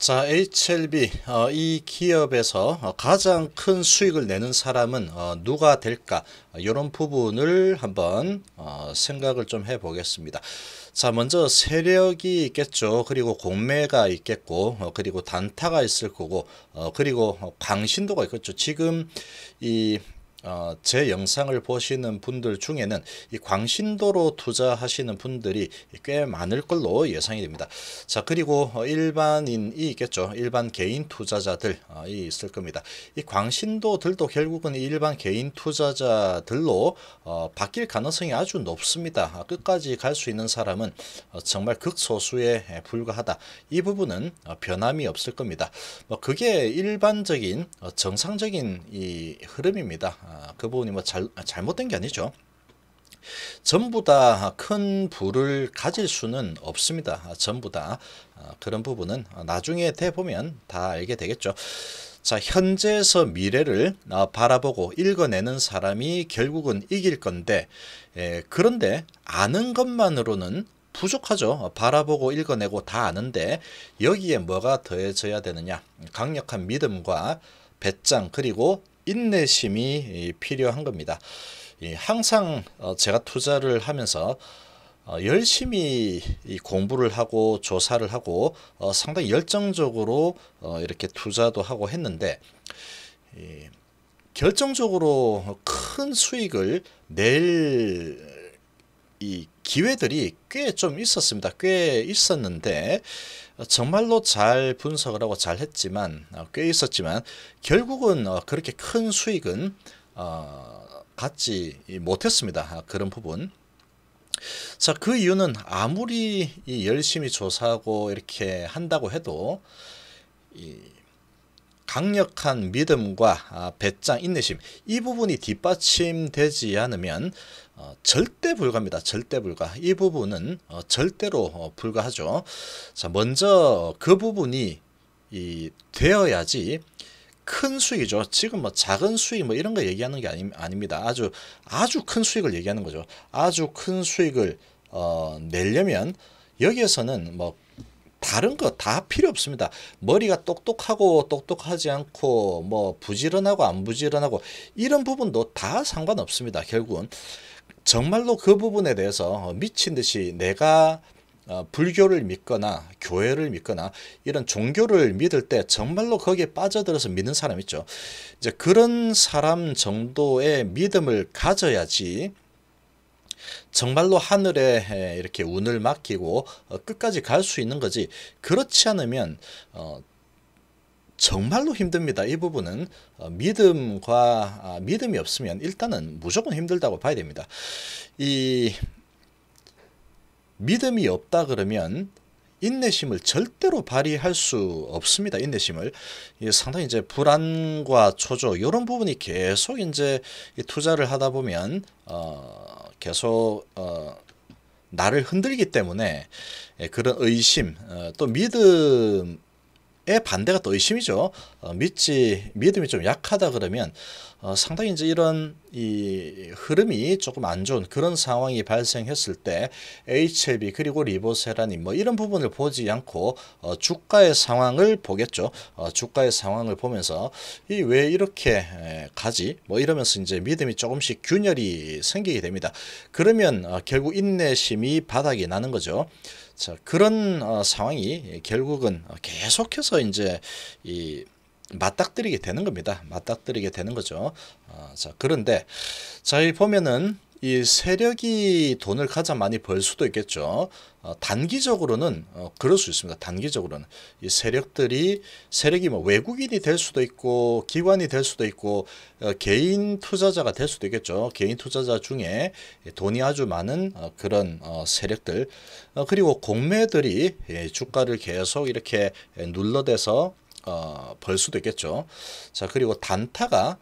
자, HLB 이 기업에서 가장 큰 수익을 내는 사람은 누가 될까? 이런 부분을 한번 생각을 좀 해보겠습니다. 자, 먼저 세력이 있겠죠. 그리고 공매가 있겠고, 그리고 단타가 있을 거고, 그리고 광신도가 있겠죠. 지금 이 제 영상을 보시는 분들 중에는 이 광신도로 투자하시는 분들이 꽤 많을 걸로 예상이 됩니다. 자, 그리고 일반인이 있겠죠. 일반 개인 투자자들이 있을 겁니다. 이 광신도들도 결국은 일반 개인 투자자들로 바뀔 가능성이 아주 높습니다. 끝까지 갈 수 있는 사람은 정말 극소수에 불과하다. 이 부분은 변함이 없을 겁니다. 그게 일반적인 정상적인 이 흐름입니다. 그 부분이 잘못된 게 아니죠. 전부 다 큰 부를 가질 수는 없습니다. 전부 다 그런 부분은 나중에 돼 보면 다 알게 되겠죠. 자, 현재에서 미래를 바라보고 읽어내는 사람이 결국은 이길 건데, 그런데 아는 것만으로는 부족하죠. 바라보고 읽어내고 다 아는데 여기에 뭐가 더해져야 되느냐? 강력한 믿음과 배짱 그리고 인내심이 필요한 겁니다. 항상 제가 투자를 하면서 열심히 공부를 하고 조사를 하고 상당히 열정적으로 이렇게 투자도 하고 했는데, 결정적으로 큰 수익을 낼 이 기회들이 꽤 좀 있었습니다. 꽤 있었는데 정말로 잘 분석을 하고 잘 했지만 꽤 있었지만 결국은 그렇게 큰 수익은 갖지 못했습니다. 그런 부분. 자, 그 이유는 아무리 열심히 조사하고 이렇게 한다고 해도 강력한 믿음과 배짱, 인내심, 이 부분이 뒷받침되지 않으면 절대 불가입니다. 절대 불가. 이 부분은 절대로 불가하죠. 자, 먼저 그 부분이 되어야지 큰 수익이죠. 지금 작은 수익 이런 거 얘기하는 게 아닙니다. 아주 큰 수익을 얘기하는 거죠. 아주 큰 수익을 내려면 여기에서는 다른 거 다 필요 없습니다. 머리가 똑똑하고 똑똑하지 않고 부지런하고 안 부지런하고 이런 부분도 다 상관없습니다. 결국은 정말로 그 부분에 대해서 미친 듯이 내가 불교를 믿거나 교회를 믿거나 이런 종교를 믿을 때 정말로 거기에 빠져들어서 믿는 사람 있죠. 이제 그런 사람 정도의 믿음을 가져야지 정말로 하늘에 이렇게 운을 맡기고 끝까지 갈 수 있는 거지. 그렇지 않으면 정말로 힘듭니다. 이 부분은 믿음이 없으면 일단은 무조건 힘들다고 봐야 됩니다. 이 믿음이 없다 그러면 인내심을 절대로 발휘할 수 없습니다. 인내심을. 상당히 이제 불안과 초조 이런 부분이 계속 이제 투자를 하다 보면 계속 나를 흔들기 때문에 그런 의심, 또 믿음의 반대가 또 의심이죠. 믿음이 좀 약하다 그러면 상당히 이제 이런 이 흐름이 조금 안 좋은 그런 상황이 발생했을 때 HLB 그리고 리보세라님 이런 부분을 보지 않고 주가의 상황을 보겠죠. 주가의 상황을 보면서 왜 이렇게 가지? 이러면서 이제 믿음이 조금씩 균열이 생기게 됩니다. 그러면 결국 인내심이 바닥이 나는 거죠. 자, 그런 상황이 결국은 계속해서 이제 맞닥뜨리게 되는 겁니다. 맞닥뜨리게 되는 거죠. 자, 그런데 자, 이 보면은 이 세력이 돈을 가장 많이 벌 수도 있겠죠. 단기적으로는 그럴 수 있습니다. 단기적으로는 이 세력이 외국인이 될 수도 있고 기관이 될 수도 있고 개인 투자자가 될 수도 있겠죠. 개인 투자자 중에 돈이 아주 많은 그런 세력들, 그리고 공매들이 주가를 계속 이렇게 눌러대서 벌 수도 있겠죠. 자, 그리고 단타가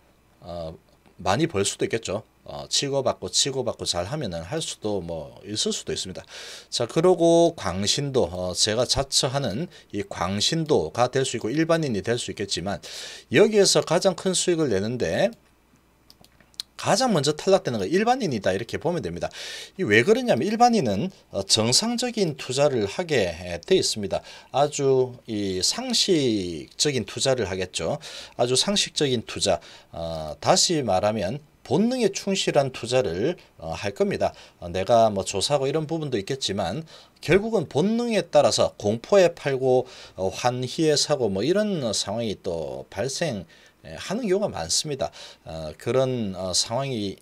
많이 벌 수도 있겠죠. 치고받고 잘 하면은 할 수도 있을 수도 있습니다. 자, 그리고 광신도, 제가 자처하는 이 광신도가 될 수 있고 일반인이 될 수 있겠지만 여기에서 가장 큰 수익을 내는데 가장 먼저 탈락되는 거 일반인이다 이렇게 보면 됩니다. 이 왜 그러냐면 일반인은 정상적인 투자를 하게 돼 있습니다. 아주 이 상식적인 투자를 하겠죠. 아주 상식적인 투자. 다시 말하면 본능에 충실한 투자를 할 겁니다. 내가 뭐 조사하고 이런 부분도 있겠지만 결국은 본능에 따라서 공포에 팔고 환희에 사고 뭐 이런 상황이 또 발생하는 경우가 많습니다. 그런 상황이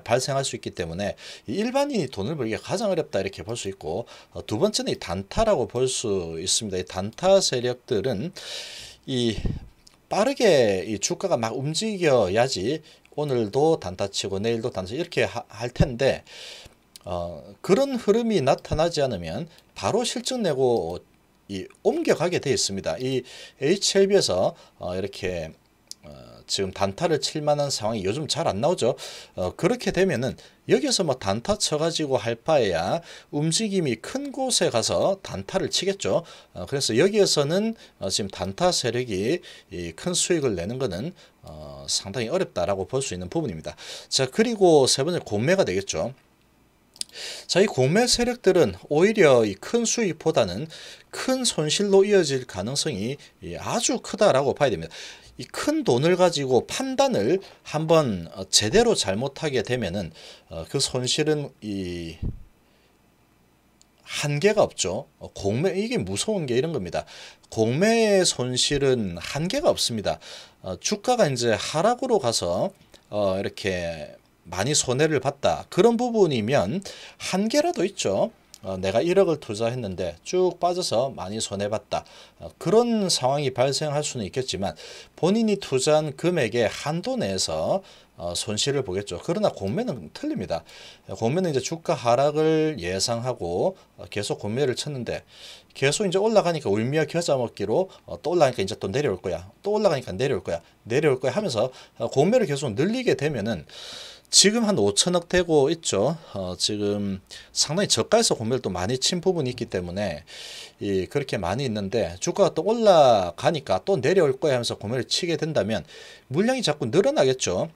발생할 수 있기 때문에 일반인이 돈을 벌기가 가장 어렵다 이렇게 볼 수 있고, 두 번째는 이 단타라고 볼 수 있습니다. 이 단타 세력들은 이 빠르게 이 주가가 막 움직여야지 오늘도 단타치고 내일도 단타치고 이렇게 할 텐데 그런 흐름이 나타나지 않으면 바로 실적 내고 옮겨가게 되어 있습니다. 이 HLB에서 이렇게 지금 단타를 칠 만한 상황이 요즘 잘 안 나오죠. 그렇게 되면은 여기서 뭐 단타 쳐가지고 할 바에야 움직임이 큰 곳에 가서 단타를 치겠죠. 그래서 여기에서는 지금 단타 세력이 큰 수익을 내는 것은 상당히 어렵다라고 볼 수 있는 부분입니다. 자, 그리고 세 번째 공매가 되겠죠. 자, 이 공매 세력들은 오히려 이 큰 수익보다는 큰 손실로 이어질 가능성이 아주 크다라고 봐야 됩니다. 이 큰 돈을 가지고 판단을 한번 제대로 잘못하게 되면은 그 손실은 이 한계가 없죠. 공매 이게 무서운 게 이런 겁니다. 공매의 손실은 한계가 없습니다. 주가가 이제 하락으로 가서 이렇게 많이 손해를 봤다. 그런 부분이면 한계라도 있죠. 내가 1억을 투자했는데 쭉 빠져서 많이 손해봤다. 그런 상황이 발생할 수는 있겠지만 본인이 투자한 금액의 한도 내에서 손실을 보겠죠. 그러나 공매는 틀립니다. 공매는 이제 주가 하락을 예상하고 계속 공매를 쳤는데 계속 이제 올라가니까 울며 겨자 먹기로 또 올라가니까 이제 또 내려올 거야. 또 올라가니까 내려올 거야. 내려올 거야 하면서 공매를 계속 늘리게 되면은 지금 한 5천억 되고 있죠. 지금 상당히 저가에서 공매를 또 많이 친 부분이 있기 때문에 그렇게 많이 있는데 주가가 또 올라가니까 또 내려올 거야 하면서 공매를 치게 된다면 물량이 자꾸 늘어나겠죠.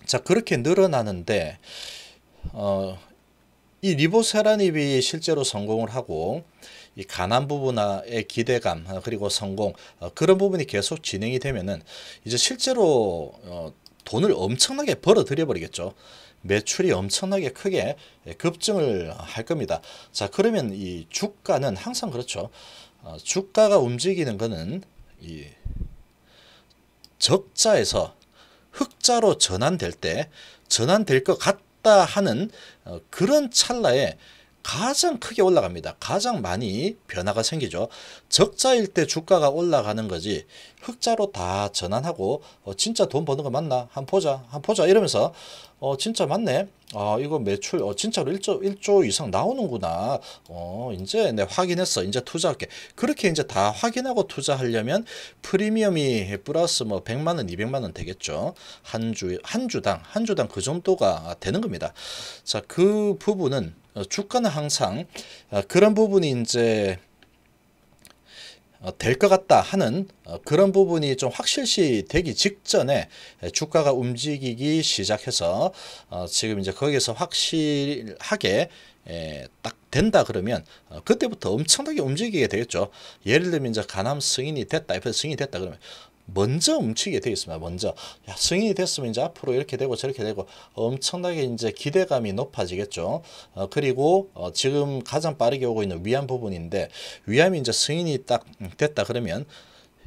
자, 그렇게 늘어나는데 이 리보세라닙이 실제로 성공을 하고 이 가난 부분의 기대감 그리고 성공 그런 부분이 계속 진행이 되면은 이제 실제로 돈을 엄청나게 벌어들여 버리겠죠. 매출이 엄청나게 크게 급증을 할 겁니다. 자, 그러면 이 주가는 항상 그렇죠. 주가가 움직이는 거는 이 적자에서 흑자로 전환될 때 전환될 것 같다 하는 그런 찰나에 가장 크게 올라갑니다. 가장 많이 변화가 생기죠. 적자일 때 주가가 올라가는 거지 흑자로 다 전환하고 진짜 돈 버는 거 맞나? 한번 보자 이러면서 진짜 맞네. 이거 매출 진짜로 1조 이상 나오는구나. 이제 내 확인했어. 이제 투자할게. 그렇게 이제 다 확인하고 투자하려면 프리미엄이 플러스 뭐 100만 원, 200만 원 되겠죠. 한 주당 그 정도가 되는 겁니다. 자, 그 부분은 주가는 항상 그런 부분이 이제 될 것 같다 하는 그런 부분이 좀 확실시 되기 직전에 주가가 움직이기 시작해서 지금 이제 거기에서 확실하게 딱 된다 그러면 그때부터 엄청나게 움직이게 되겠죠. 예를 들면 이제 가남 승인이 됐다, FS 승인이 됐다 그러면 먼저 움직이게 되어 있습니다. 먼저 승인이 됐으면 이제 앞으로 이렇게 되고 저렇게 되고 엄청나게 이제 기대감이 높아지겠죠. 그리고 지금 가장 빠르게 오고 있는 위암 부분인데 위암이 이제 승인이 딱 됐다 그러면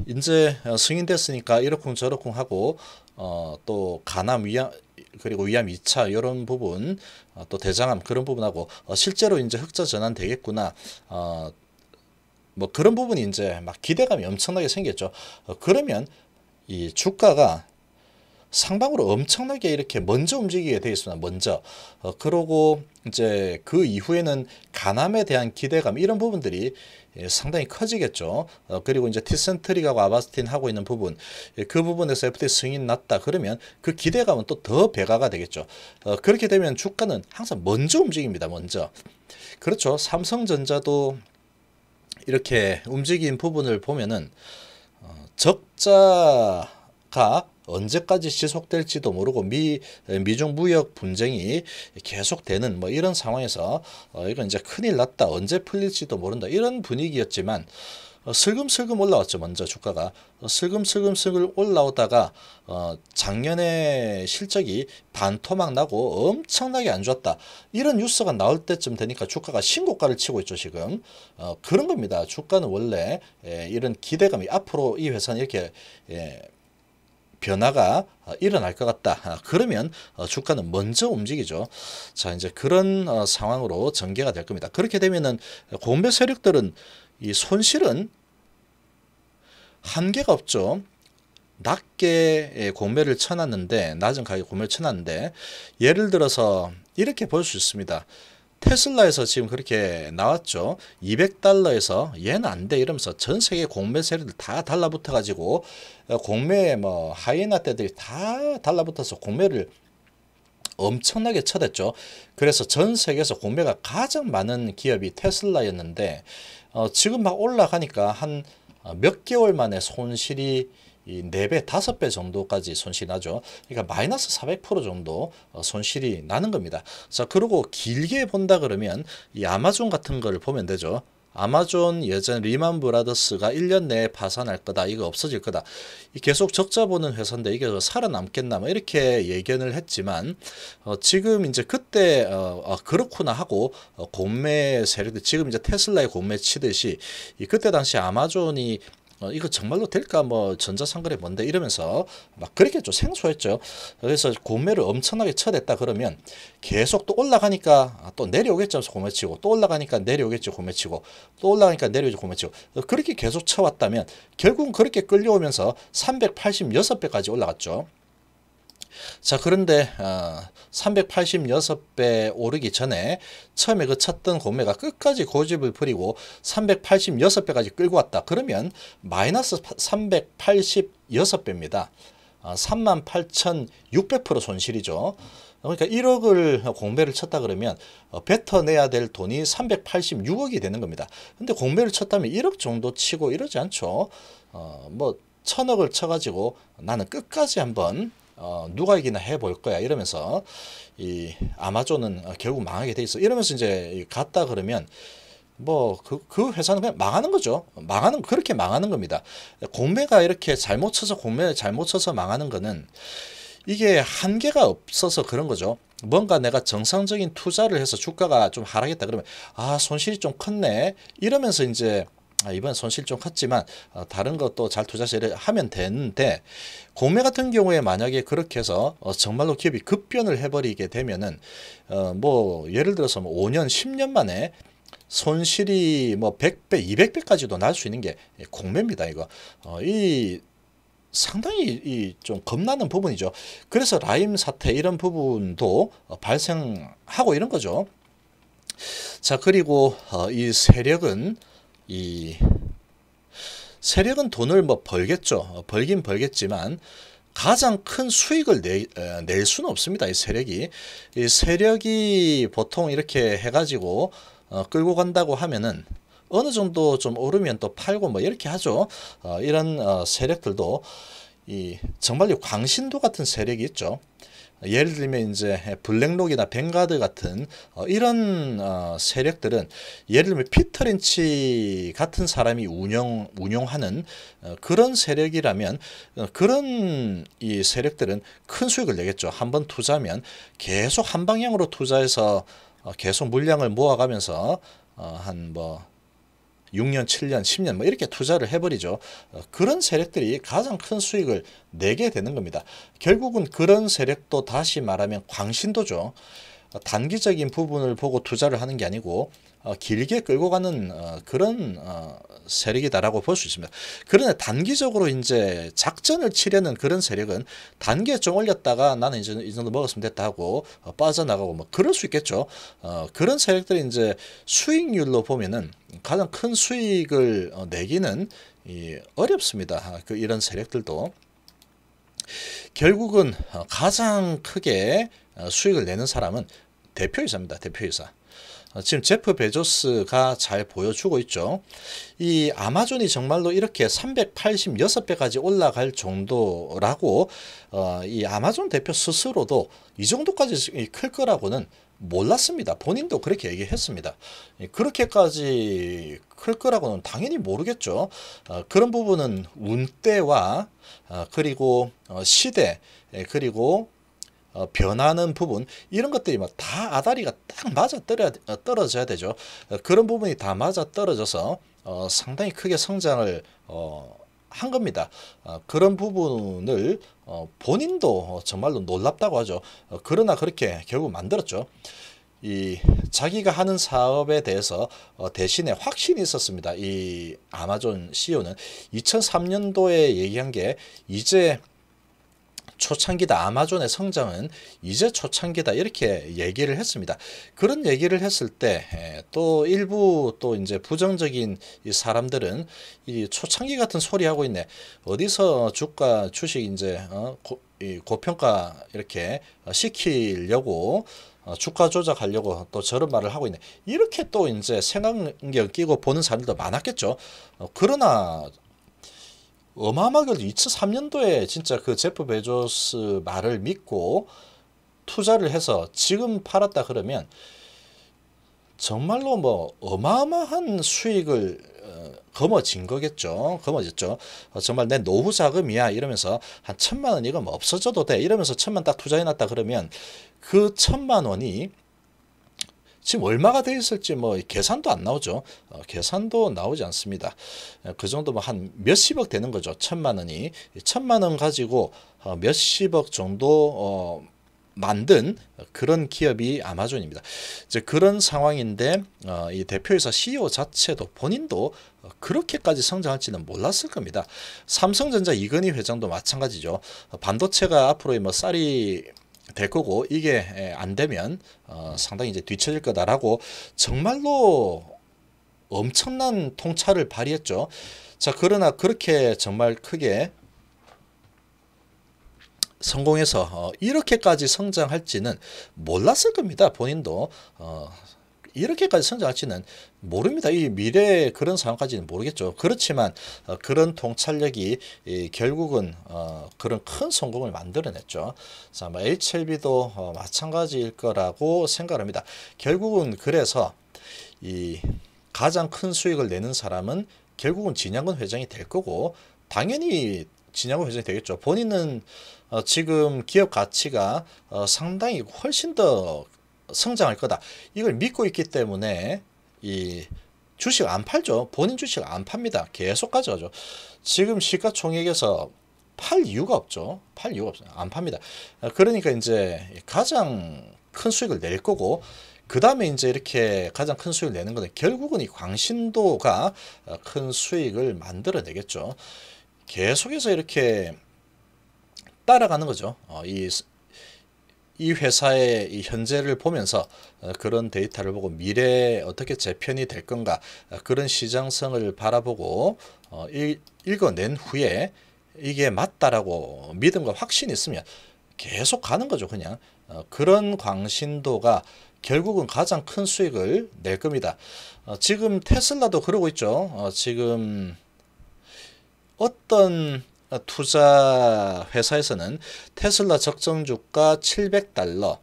이제 승인됐으니까 이러쿵 저러쿵 하고 또 가남 위암 그리고 위암 2차 이런 부분 또 대장암 그런 부분하고 실제로 이제 흑자 전환 되겠구나. 뭐 그런 부분이 이제 막 기대감이 엄청나게 생겼죠. 그러면 이 주가가 상방으로 엄청나게 이렇게 먼저 움직이게 되어 있습니다. 먼저. 그러고 이제 그 이후에는 가남에 대한 기대감 이런 부분들이 상당히 커지겠죠. 그리고 이제 티센트릭하고 아바스틴 하고 있는 부분 그 부분에서 FT 승인 났다 그러면 그 기대감은 또 더 배가가 되겠죠. 그렇게 되면 주가는 항상 먼저 움직입니다. 먼저. 그렇죠. 삼성전자도 이렇게 움직인 부분을 보면은 적자 언제까지 지속될지도 모르고 미중 무역 분쟁이 계속되는 뭐 이런 상황에서 이건 이제 큰일 났다, 언제 풀릴지도 모른다, 이런 분위기였지만 슬금슬금 올라왔죠. 먼저 주가가 슬금슬금 올라오다가 작년에 실적이 반토막 나고 엄청나게 안 좋았다, 이런 뉴스가 나올 때쯤 되니까 주가가 신고가를 치고 있죠. 지금 그런 겁니다. 주가는 원래 이런 기대감이 앞으로 이 회사는 이렇게 변화가 일어날 것 같다, 그러면 주가는 먼저 움직이죠. 자, 이제 그런 상황으로 전개가 될 겁니다. 그렇게 되면은 공매 세력들은 이 손실은 한계가 없죠. 낮게 공매를 쳐놨는데, 낮은 가격에 공매를 쳐놨는데, 예를 들어서 이렇게 볼 수 있습니다. 테슬라에서 지금 그렇게 나왔죠. 200달러에서 얘는 안 돼 이러면서 전 세계 공매 세력들 다 달라붙어 가지고 공매 뭐 하이에나 때들이 다 달라붙어서 공매를 엄청나게 쳐댔죠. 그래서 전 세계에서 공매가 가장 많은 기업이 테슬라였는데 지금 막 올라가니까 한 몇 개월 만에 손실이 이 4배, 5배 정도까지 손실이 나죠. 그러니까 마이너스 400% 정도 손실이 나는 겁니다. 자, 그리고 길게 본다 그러면 이 아마존 같은 거를 보면 되죠. 아마존 예전 리만 브라더스가 1년 내에 파산할 거다, 이거 없어질 거다, 계속 적자 보는 회사인데 이게 살아남겠나 뭐 이렇게 예견을 했지만 지금 이제 그때 그렇구나 하고 공매 세력들 지금 이제 테슬라의 공매 치듯이 그때 당시 아마존이 이거 정말로 될까, 뭐 전자상거래 뭔데 이러면서 막 그렇게 좀 생소했죠. 그래서 공매를 엄청나게 쳐댔다 그러면 계속 또 올라가니까 또 내려오겠죠. 공매치고 또 올라가니까 내려오겠죠. 공매치고 또 올라가니까 내려오죠. 공매치고 그렇게 계속 쳐왔다면 결국은 그렇게 끌려오면서 386배까지 올라갔죠. 자, 그런데 386배 오르기 전에 처음에 그 쳤던 공매가 끝까지 고집을 부리고 386배까지 끌고 왔다. 그러면 마이너스 386배입니다. 38,600% 손실이죠. 그러니까 1억을 공매를 쳤다 그러면 뱉어내야 될 돈이 386억이 되는 겁니다. 근데 공매를 쳤다면 1억 정도 치고 이러지 않죠. 뭐 1,000억을 쳐가지고 나는 끝까지 한번 누가 이기나 해볼 거야 이러면서 이 아마존은 결국 망하게 돼 있어 이러면서 이제 갔다 그러면 뭐 그 회사는 그냥 망하는 거죠. 그렇게 망하는 겁니다. 공매가 이렇게 잘못 쳐서 공매 잘못 쳐서 망하는 거는 이게 한계가 없어서 그런 거죠. 뭔가 내가 정상적인 투자를 해서 주가가 좀 하락했다 그러면 손실이 좀 컸네 이러면서 이제 이번 손실 좀 컸지만 다른 것도 잘 투자해서 하면 되는데, 공매 같은 경우에 만약에 그렇게 해서 정말로 기업이 급변을 해버리게 되면은 뭐 예를 들어서 뭐 5년 10년 만에 손실이 뭐 100배 200배까지도 날 수 있는 게 공매입니다. 이거 이 상당히 좀 겁나는 부분이죠. 그래서 라임 사태 이런 부분도 발생하고 이런 거죠. 자, 그리고 이 세력은 돈을 뭐 벌겠죠. 벌긴 벌겠지만 가장 큰 수익을 낼 수는 없습니다. 이 세력이 보통 이렇게 해가지고 끌고 간다고 하면은 어느 정도 좀 오르면 또 팔고 뭐 이렇게 하죠. 이런 세력들도 정말로 광신도 같은 세력이 있죠. 예를 들면 이제 블랙록이나 뱅가드 같은 이런 세력들은 예를 들면 피터 린치 같은 사람이 운용하는 그런 세력이라면 그런 이 세력들은 큰 수익을 내겠죠. 한번 투자하면 계속 한 방향으로 투자해서 계속 물량을 모아가면서 한 뭐 6년, 7년, 10년 뭐 이렇게 투자를 해버리죠. 그런 세력들이 가장 큰 수익을 내게 되는 겁니다. 결국은 그런 세력도 다시 말하면 광신도죠. 단기적인 부분을 보고 투자를 하는 게 아니고 길게 끌고 가는 그런 세력이다라고 볼 수 있습니다. 그러나 단기적으로 이제 작전을 치려는 그런 세력은 단기에 좀 올렸다가 나는 이제 이 정도 먹었으면 됐다 하고 빠져나가고 뭐 그럴 수 있겠죠. 그런 세력들이 이제 수익률로 보면은 가장 큰 수익을 내기는 어렵습니다. 이런 세력들도 결국은 가장 크게 수익을 내는 사람은 대표이사입니다. 대표이사. 지금 제프 베조스가 잘 보여주고 있죠. 이 아마존이 정말로 이렇게 386배까지 올라갈 정도라고 이 아마존 대표 스스로도 이 정도까지 클 거라고는 몰랐습니다. 본인도 그렇게 얘기했습니다. 그렇게까지 클 거라고는 당연히 모르겠죠. 그런 부분은 운때와 그리고 시대 그리고 변하는 부분 이런 것들이 다 아다리가 딱 맞아 떨어져야 되죠. 그런 부분이 다 맞아 떨어져서 상당히 크게 성장을 한 겁니다. 그런 부분을 본인도 정말로 놀랍다고 하죠. 그러나 그렇게 결국 만들었죠. 이 자기가 하는 사업에 대해서 대신에 확신이 있었습니다. 이 아마존 CEO는 2003년도에 얘기한 게 이제 초창기다. 아마존의 성장은 이제 초창기다. 이렇게 얘기를 했습니다. 그런 얘기를 했을 때 또 일부 또 이제 부정적인 이 사람들은 이 초창기 같은 소리 하고 있네. 어디서 주가 주식 이제 고평가 이렇게 시키려고 주가 조작하려고 또 저런 말을 하고 있네. 이렇게 또 이제 생각력 끼고 보는 사람들도 많았겠죠. 그러나 어마어마하게 2003년도에 진짜 그 제프 베조스 말을 믿고 투자를 해서 지금 팔았다 그러면 정말로 뭐 어마어마한 수익을 거머쥔 거겠죠. 거머졌죠. 정말 내 노후 자금이야 이러면서 한 1,000만 원 이거 뭐 없어져도 돼 이러면서 1,000만 딱 투자해놨다 그러면 그 1,000만 원이 지금 얼마가 돼 있을지 뭐 계산도 안 나오죠. 계산도 나오지 않습니다. 그 정도 뭐 한 몇십억 되는 거죠. 1,000만 원이 1,000만 원 가지고 몇십억 정도 만든 그런 기업이 아마존입니다. 이제 그런 상황인데 이 대표이사 CEO 자체도 본인도 그렇게까지 성장할지는 몰랐을 겁니다. 삼성전자 이건희 회장도 마찬가지죠. 반도체가 앞으로 뭐 쌀이 될 거고 이게 안 되면 상당히 이제 뒤처질 거다라고 정말로 엄청난 통찰을 발휘했죠. 자, 그러나 그렇게 정말 크게 성공해서 이렇게까지 성장할지는 몰랐을 겁니다. 본인도 이렇게까지 성장할지는 모릅니다. 이 미래의 그런 상황까지는 모르겠죠. 그렇지만 그런 통찰력이 결국은 그런 큰 성공을 만들어냈죠. 자, HLB도 마찬가지일 거라고 생각합니다. 결국은 그래서 이 가장 큰 수익을 내는 사람은 결국은 진양근 회장이 될 거고 당연히 진양근 회장이 되겠죠. 본인은 지금 기업 가치가 상당히 훨씬 더 성장할 거다. 이걸 믿고 있기 때문에 이 주식 안 팔죠. 본인 주식 안 팝니다. 계속 가져가죠. 지금 시가총액에서 팔 이유가 없죠. 팔 이유가 없어요. 안 팝니다. 그러니까 이제 가장 큰 수익을 낼 거고 그 다음에 이제 이렇게 가장 큰 수익을 내는 거는 결국은 이 광신도가 큰 수익을 만들어내겠죠. 계속해서 이렇게 따라가는 거죠. 이 회사의 이 현재를 보면서 그런 데이터를 보고 미래에 어떻게 재편이 될 건가 그런 시장성을 바라보고 읽어낸 후에 이게 맞다라고 믿음과 확신이 있으면 계속 가는 거죠. 그냥 그런 광신도가 결국은 가장 큰 수익을 낼 겁니다. 지금 테슬라도 그러고 있죠. 지금 어떤 투자 회사에서는 테슬라 적정 주가 $700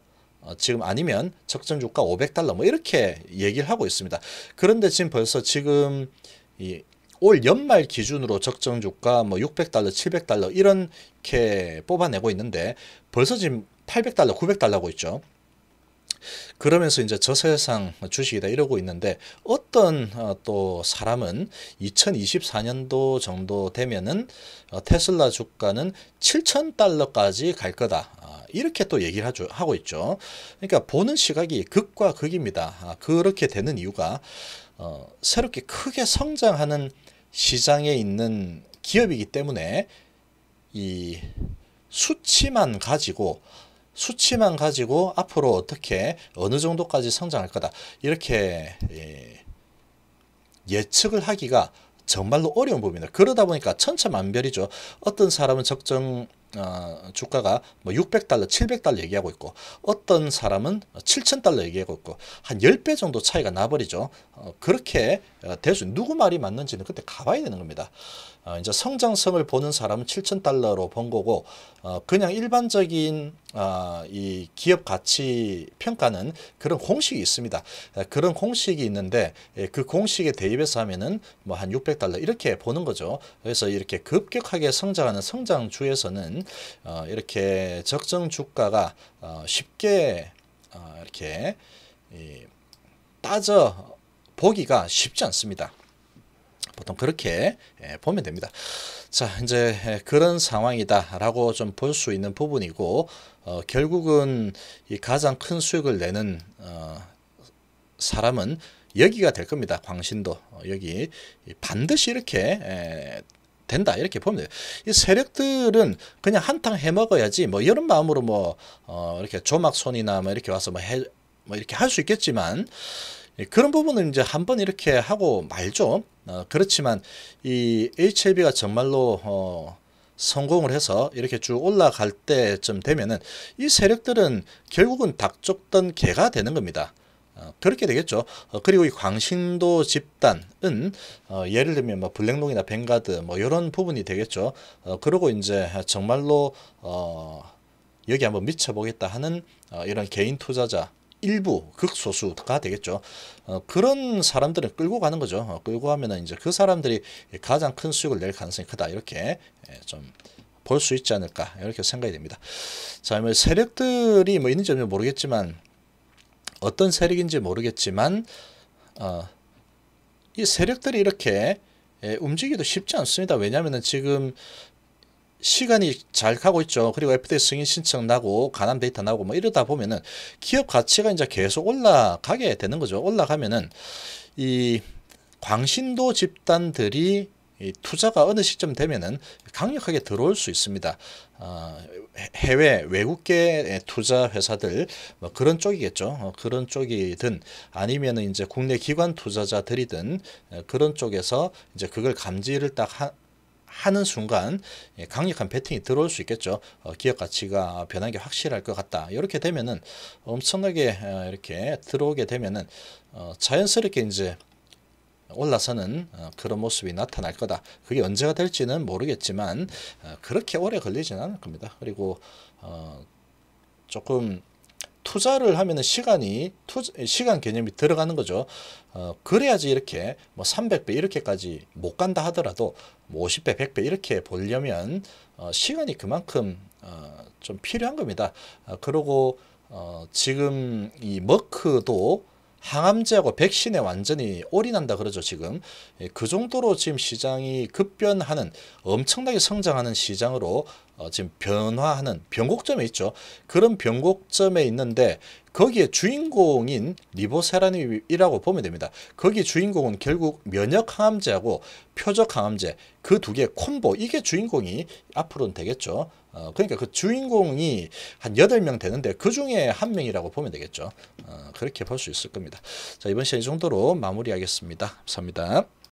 지금 아니면 적정 주가 $500 뭐 이렇게 얘기를 하고 있습니다. 그런데 지금 벌써 지금 올 연말 기준으로 적정 주가 뭐 $600, $700 이렇게 뽑아내고 있는데 벌써 지금 $800, $900 하고 있죠. 그러면서 이제 저세상 주식이다 이러고 있는데 어떤 또 사람은 2024년도 정도 되면은 테슬라 주가는 $7,000까지 갈 거다. 이렇게 또 얘기를 하고 있죠. 그러니까 보는 시각이 극과 극입니다. 그렇게 되는 이유가 새롭게 크게 성장하는 시장에 있는 기업이기 때문에 이 수치만 가지고 앞으로 어떻게 어느 정도까지 성장할 거다 이렇게 예측을 하기가 정말로 어려운 부분입니다. 그러다 보니까 천차만별이죠. 어떤 사람은 적정 주가가 뭐 600달러, 700달러 얘기하고 있고 어떤 사람은 7,000달러 얘기하고 있고 한 10배 정도 차이가 나버리죠. 그렇게 될 수, 누구 말이 맞는지는 그때 가봐야 되는 겁니다. 이제 성장성을 보는 사람은 7,000달러로 본 거고 그냥 일반적인 이 기업 가치 평가는 그런 공식이 있습니다. 그런 공식이 있는데 그 공식에 대입해서 하면은 뭐 한 600달러 이렇게 보는 거죠. 그래서 이렇게 급격하게 성장하는 성장주에서는 이렇게 적정 주가가 쉽게 이렇게 따져 보기가 쉽지 않습니다. 보통 그렇게 보면 됩니다. 자, 이제 그런 상황이다라고 좀 볼 수 있는 부분이고 결국은 이 가장 큰 수익을 내는 사람은 여기가 될 겁니다. 광신도 여기 반드시 이렇게 된다 이렇게 보면 돼요. 이 세력들은 그냥 한탕 해먹어야지 뭐 이런 마음으로 뭐 이렇게 조막손이나 뭐 이렇게 와서 뭐 이렇게 할 수 있겠지만 그런 부분은 이제 한번 이렇게 하고 말죠. 그렇지만 이 HLB가 정말로 성공을 해서 이렇게 쭉 올라갈 때쯤 되면은 이 세력들은 결국은 닭 쫓던 개가 되는 겁니다. 그렇게 되겠죠. 그리고 이 광신도 집단은 예를 들면 뭐 블랙롱이나 뱅가드 뭐 이런 부분이 되겠죠. 그리고 이제 정말로 여기 한번 미쳐보겠다 하는 이런 개인 투자자 일부 극소수가 되겠죠. 그런 사람들은 끌고 가는 거죠. 끌고 가면은 이제 그 사람들이 가장 큰 수익을 낼 가능성이 크다 이렇게 좀 볼 수 있지 않을까 이렇게 생각이 됩니다. 자, 뭐 세력들이 뭐 있는지 모르겠지만 어떤 세력인지 모르겠지만 이 세력들이 이렇게 움직이기도 쉽지 않습니다. 왜냐하면 지금 시간이 잘 가고 있죠. 그리고 FDA 승인 신청 나고 간암 데이터 나고 뭐 이러다 보면은 기업 가치가 이제 계속 올라가게 되는 거죠. 올라가면은 이 광신도 집단들이 이 투자가 어느 시점 되면은 강력하게 들어올 수 있습니다. 해외 외국계 투자 회사들 뭐 그런 쪽이겠죠. 그런 쪽이든 아니면은 이제 국내 기관 투자자들이든 그런 쪽에서 이제 그걸 감지를 딱 하는 순간 강력한 베팅이 들어올 수 있겠죠. 기업 가치가 변한 게 확실할 것 같다. 이렇게 되면은 엄청나게 이렇게 들어오게 되면은 자연스럽게 이제 올라서는 그런 모습이 나타날 거다. 그게 언제가 될지는 모르겠지만 그렇게 오래 걸리지는 않을 겁니다. 그리고 조금 투자를 하면은 시간 개념이 들어가는 거죠. 그래야지 이렇게 뭐 300배 이렇게까지 못 간다 하더라도 뭐 50배, 100배 이렇게 보려면 시간이 그만큼 좀 필요한 겁니다. 그리고 지금 이 머크도 항암제하고 백신에 완전히 올인한다 그러죠. 지금 그 정도로 지금 시장이 급변하는 엄청나게 성장하는 시장으로 지금 변화하는 변곡점에 있죠. 그런 변곡점에 있는데 거기에 주인공인 리보세라닙이라고 보면 됩니다. 거기 주인공은 결국 면역 항암제하고 표적 항암제 그 두 개의 콤보 이게 주인공이 앞으로는 되겠죠. 그러니까 그 주인공이 한 8명 되는데 그 중에 한 명이라고 보면 되겠죠. 그렇게 볼 수 있을 겁니다. 자, 이번 시간 이 정도로 마무리하겠습니다. 감사합니다.